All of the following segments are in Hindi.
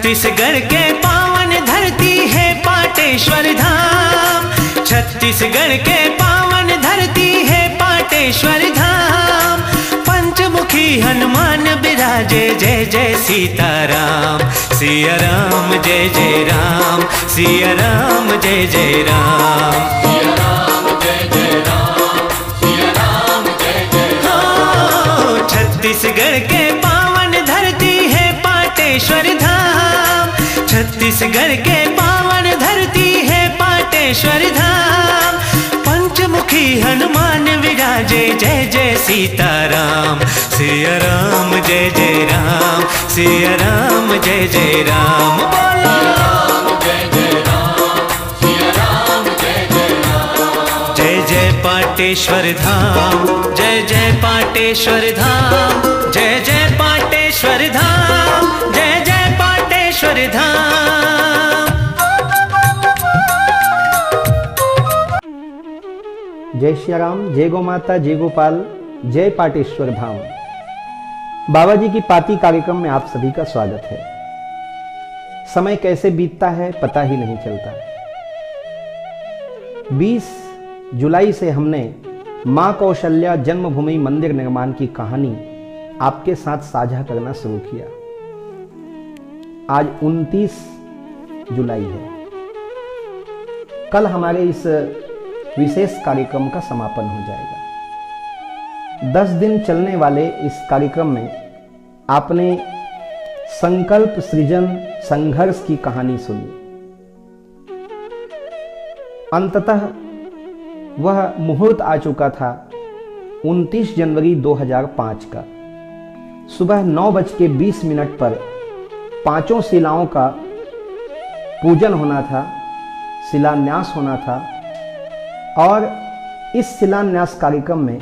छत्तीसगढ़ के पावन धरती है पाटेश्वर धाम। छत्तीसगढ़ के पावन धरती है पाटेश्वर धाम। पंचमुखी हनुमान बिराजे जय जय सीताराम। सिया राम जय जय राम, सिया राम जय जय राम। सिया राम जय जय राम, सिया राम जय जय राम। छत्तीसगढ़ के पावन धरती है पाटेश्वर धाम। छत्तीसगढ़ के पावन धरती है पाटेश्वर धाम। पंचमुखी हनुमान विराजे जय जय सीताराम। सिया राम जय जय राम, सिया राम जय जय राम। सिया राम जय जय राम, सिया राम जय जय राम। जय जय पाटेश्वर धाम, जय जय पाटेश्वर धाम, जय जय पाटेश्वर धाम, जय जय पाटेश्वर धाम। जय श्री राम, जय गौ माता, जय गोपाल, जय पाटेश्वर धाम। बाबा जी की पाती कार्यक्रम में आप सभी का स्वागत है। समय कैसे बीतता है पता ही नहीं चलता। 20 जुलाई से हमने मां कौशल्या जन्मभूमि मंदिर निर्माण की कहानी आपके साथ साझा करना शुरू किया। आज 29 जुलाई है। कल हमारे इस विशेष कार्यक्रम का समापन हो जाएगा। 10 दिन चलने वाले इस कार्यक्रम में आपने संकल्प सृजन संघर्ष की कहानी सुनी। अंततः वह मुहूर्त आ चुका था 29 जनवरी 2005 का। सुबह 9:20 पर 5 शिलाओं का पूजन होना था, शिलान्यास होना था। और इस शिलान्यास कार्यक्रम में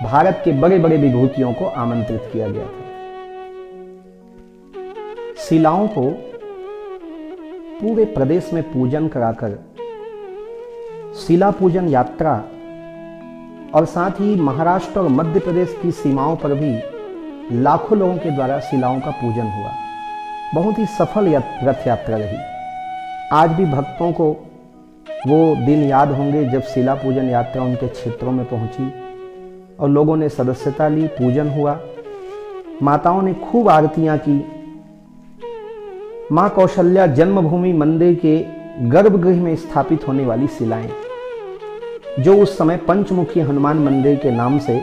भारत के बड़े बड़े विभूतियों को आमंत्रित किया गया था। शिलाओं को पूरे प्रदेश में पूजन कराकर शिला पूजन यात्रा और साथ ही महाराष्ट्र और मध्य प्रदेश की सीमाओं पर भी लाखों लोगों के द्वारा शिलाओं का पूजन हुआ। बहुत ही सफल रथ यात्रा रही। आज भी भक्तों को वो दिन याद होंगे जब शिला पूजन यात्रा उनके क्षेत्रों में पहुंची और लोगों ने सदस्यता ली, पूजन हुआ, माताओं ने खूब आरतियां की। मां कौशल्या जन्मभूमि मंदिर के गर्भगृह में स्थापित होने वाली शिलाएं, जो उस समय पंचमुखी हनुमान मंदिर के नाम से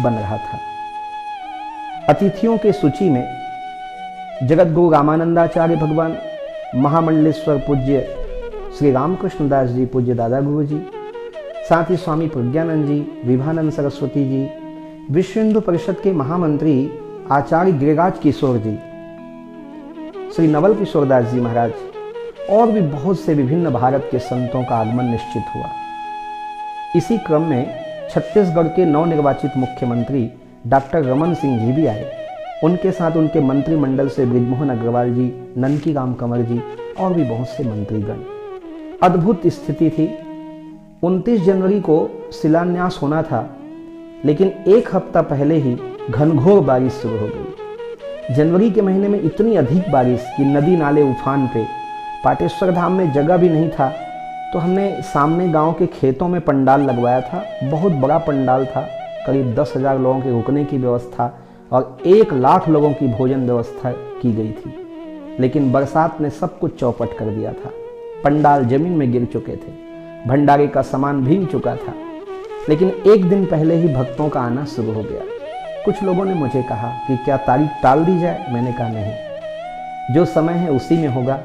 बन रहा था। अतिथियों के सूची में जगतगुरु रामानंदाचार्य भगवान, महामंडलेश्वर पूज्य श्री रामकृष्ण दास जी, पूज्य दादा गुरु जी, साथ ही स्वामी प्रज्ञानंद जी, विभानंद सरस्वती जी, विश्व हिंदू परिषद के महामंत्री आचार्य गिरिराज किशोर जी, श्री नवल किशोर दास जी महाराज और भी बहुत से विभिन्न भारत के संतों का आगमन निश्चित हुआ। इसी क्रम में छत्तीसगढ़ के नवनिर्वाचित मुख्यमंत्री डॉक्टर रमन सिंह जी भी आए। उनके साथ उनके मंत्रिमंडल से बृजमोहन अग्रवाल जी, ननकी राम कंवर जी और भी बहुत से मंत्रीगण। अद्भुत स्थिति थी। 29 जनवरी को शिलान्यास होना था, लेकिन एक हफ्ता पहले ही घनघोर बारिश शुरू हो गई। जनवरी के महीने में इतनी अधिक बारिश कि नदी नाले उफान पे, पाटेश्वर धाम में जगह भी नहीं था। तो हमने सामने गांव के खेतों में पंडाल लगवाया था। बहुत बड़ा पंडाल था, करीब 10,000 लोगों के रुकने की व्यवस्था और 1 लाख लोगों की भोजन व्यवस्था की गई थी। लेकिन बरसात ने सब कुछ चौपट कर दिया था। पंडाल जमीन में गिर चुके थे, भंडारे का सामान भीग चुका था। लेकिन एक दिन पहले ही भक्तों का आना शुरू हो गया। कुछ लोगों ने मुझे कहा कि क्या तारीख टाल दी जाए। मैंने कहा नहीं, जो समय है उसी में होगा।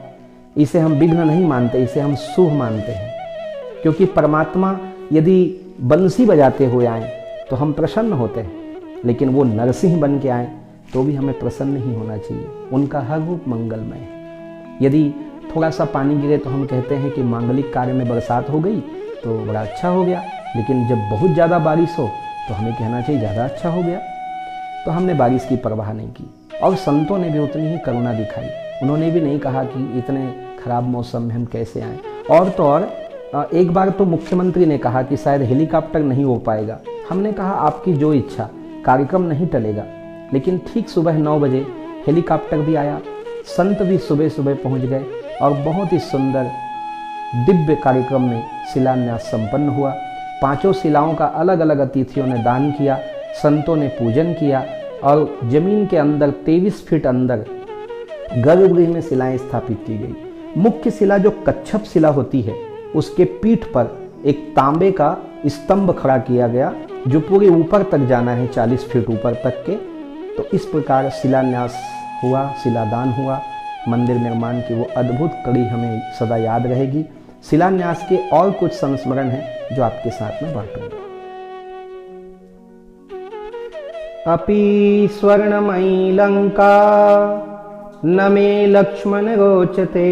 इसे हम विघ्न नहीं मानते, इसे हम शुभ मानते हैं। क्योंकि परमात्मा यदि बंसी बजाते हुए आए तो हम प्रसन्न होते हैं, लेकिन वो नरसिंह बन के आए तो भी हमें प्रसन्न ही होना चाहिए। उनका हर रूप मंगलमय है। यदि थोड़ा सा पानी गिरे तो हम कहते हैं कि मांगलिक कार्य में बरसात हो गई तो बड़ा अच्छा हो गया, लेकिन जब बहुत ज़्यादा बारिश हो तो हमें कहना चाहिए ज़्यादा अच्छा हो गया। तो हमने बारिश की परवाह नहीं की और संतों ने भी उतनी ही करुणा दिखाई। उन्होंने भी नहीं कहा कि इतने खराब मौसम में हम कैसे आएँ। और तो और एक बार तो मुख्यमंत्री ने कहा कि शायद हेलीकॉप्टर नहीं हो पाएगा। हमने कहा आपकी जो इच्छा, कार्यक्रम नहीं टलेगा। लेकिन ठीक सुबह 9 बजे हेलीकॉप्टर भी आया संत भी सुबह सुबह पहुंच गए और बहुत ही सुंदर दिव्य कार्यक्रम में शिलान्यास संपन्न हुआ। 5 शिलाओं का अलग अलग अतिथियों ने दान किया, संतों ने पूजन किया और जमीन के अंदर 23 फीट अंदर गर्भगृह में शिलाएं स्थापित की गई। मुख्य शिला जो कच्छप शिला होती है, उसके पीठ पर एक तांबे का स्तंभ खड़ा किया गया जो पूरे ऊपर तक जाना है, 40 फीट ऊपर तक के। तो इस प्रकार शिलान्यास हुआ, शिलादान हुआ। मंदिर निर्माण की वो अद्भुत कड़ी हमें सदा याद रहेगी। शिलान्यास के और कुछ संस्मरण हैं जो आपके साथ में बांटूंगा। अपि स्वर्णमयी लंका न मे लक्ष्मण रोचते,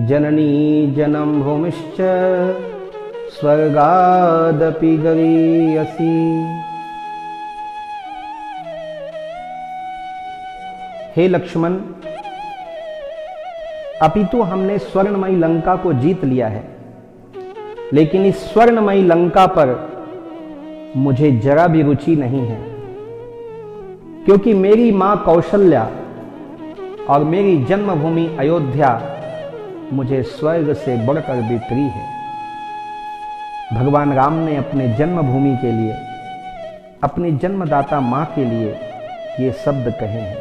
जननी जन्म भूमिश्च स्वर्गादपि गरीयसी। हे लक्ष्मण, अपितु हमने स्वर्णमयी लंका को जीत लिया है, लेकिन इस स्वर्णमयी लंका पर मुझे जरा भी रुचि नहीं है, क्योंकि मेरी मां कौशल्या और मेरी जन्मभूमि अयोध्या मुझे स्वर्ग से बढ़कर भी प्रिय है। भगवान राम ने अपने जन्मभूमि के लिए, अपनी जन्मदाता मां के लिए ये शब्द कहे हैं।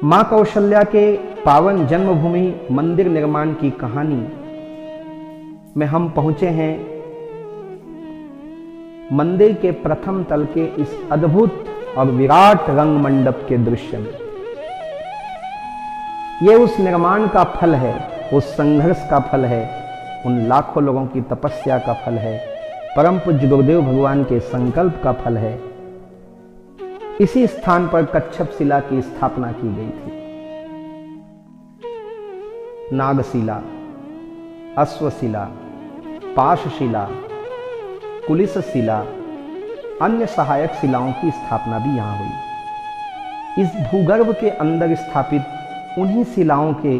मां कौशल्या के पावन जन्मभूमि मंदिर निर्माण की कहानी में हम पहुंचे हैं मंदिर के प्रथम तल के इस अद्भुत और विराट रंग मंडप के दृश्य में। यह उस निर्माण का फल है, उस संघर्ष का फल है, उन लाखों लोगों की तपस्या का फल है, परम पूज्य गुरुदेव भगवान के संकल्प का फल है। इसी स्थान पर कच्छप शिला की स्थापना की गई थी। नागशिला, अश्वशिला, पाशशिला, कुलिशशिला, अन्य सहायक शिलाओं की स्थापना भी यहां हुई। इस भूगर्भ के अंदर स्थापित उन्हीं शिलाओं के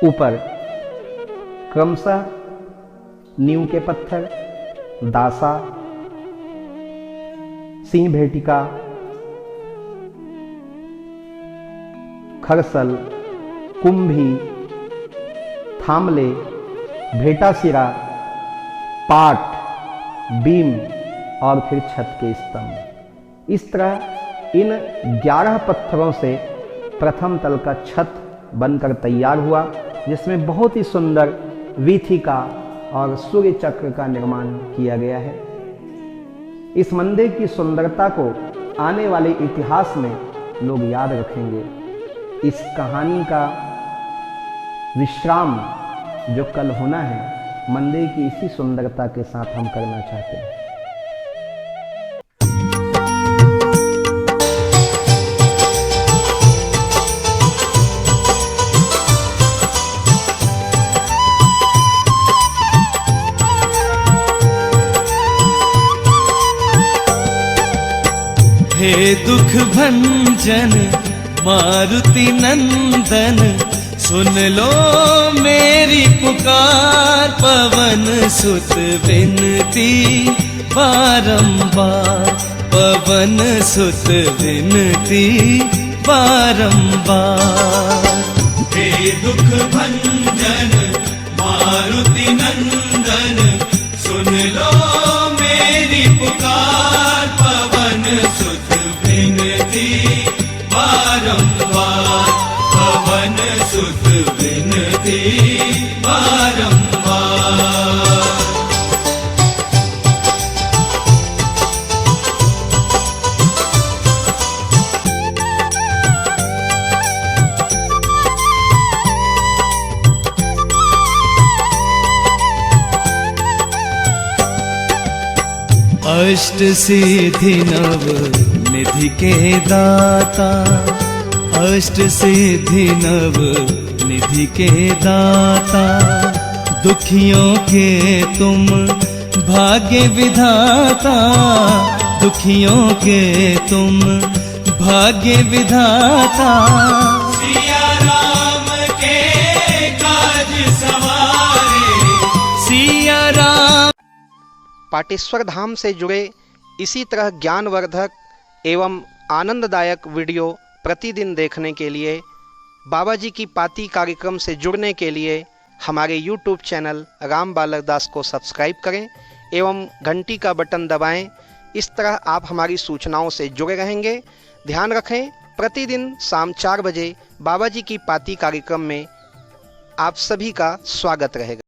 ऊपर क्रमशः नींव के पत्थर, दासा, सिंह भेटिका, खरसल, कुंभी, थामले, भेटासिरा, पाट, बीम और फिर छत के स्तंभ। इस तरह इन 11 पत्थरों से प्रथम तल का छत बनकर तैयार हुआ, जिसमें बहुत ही सुंदर वीथिका और सूर्य चक्र का निर्माण किया गया है। इस मंदिर की सुंदरता को आने वाले इतिहास में लोग याद रखेंगे। इस कहानी का विश्राम जो कल होना है, मंदिर की इसी सुंदरता के साथ हम करना चाहते हैं। हे दुख भंजन मारुति नंदन, सुन लो मेरी पुकार। पवन सुत विनती बारंबार, पवन सुत विनती बारंबार। हे दुख भंजन मारुति नंदन, सुन लो मेरी पुकार। पवन सुत विनती बारंबार, पवन सुत विनती बारंबार। अष्ट सिद्धि नव निधि के दाता, अष्ट सिद्धि नव निधि के दाता। दुखियों के तुम भाग्य विधाता, दुखियों के तुम भाग्य विधाता। सिया राम के काज सवारे, सिया राम। पाटेश्वर धाम से जुड़े इसी तरह ज्ञानवर्धक एवं आनंददायक वीडियो प्रतिदिन देखने के लिए, बाबा जी की पाती कार्यक्रम से जुड़ने के लिए हमारे YouTube चैनल राम बालक दास को सब्सक्राइब करें एवं घंटी का बटन दबाएं। इस तरह आप हमारी सूचनाओं से जुड़े रहेंगे। ध्यान रखें, प्रतिदिन शाम 4 बजे बाबा जी की पाती कार्यक्रम में आप सभी का स्वागत रहेगा।